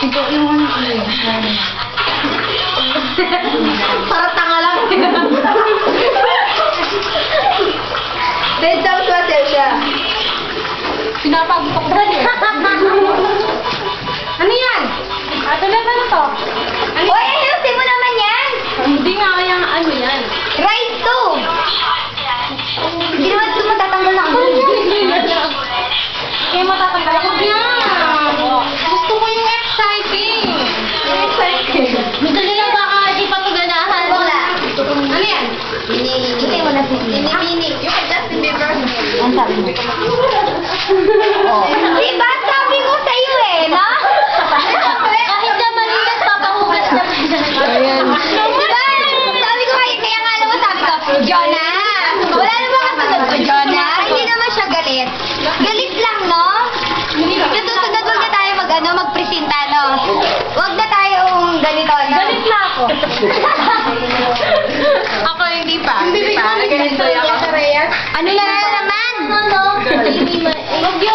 Ito yung ano. Parang tanga lang. Then tapos water siya. Pinapagutok ba niya? Ano yan? Ato na ano to? Uy, ayusin mo naman yan! Hindi nga kaya ano yan. Rice to! Hindi naman ito matatanggal na ako. Kaya matatanggal ako niya. Gusto ko yung exciting. Yung exciting. Gusto nila baka di pa ito ganahan. Wala. Ano yan? Hindi mo na Mini. Yung Justin Bieber. Ang sabi mo? Diba? Sabi ko sa'yo eh, no? Kahit na maligas, papahugas na pa siya. Ayan. Diba? Sabi ko kaya nga alam mo, sabi ko, Jonah! Wala naman kasunod ko, Jonah. Hindi naman siya galit. Galit lang, no? Yung susunod, wag na tayo magpresenta, no? Wag na tayong ganito, no? Galit na ako. Ako hindi pa. Hindi pa. Ano na naman? Ano? Huwag yun.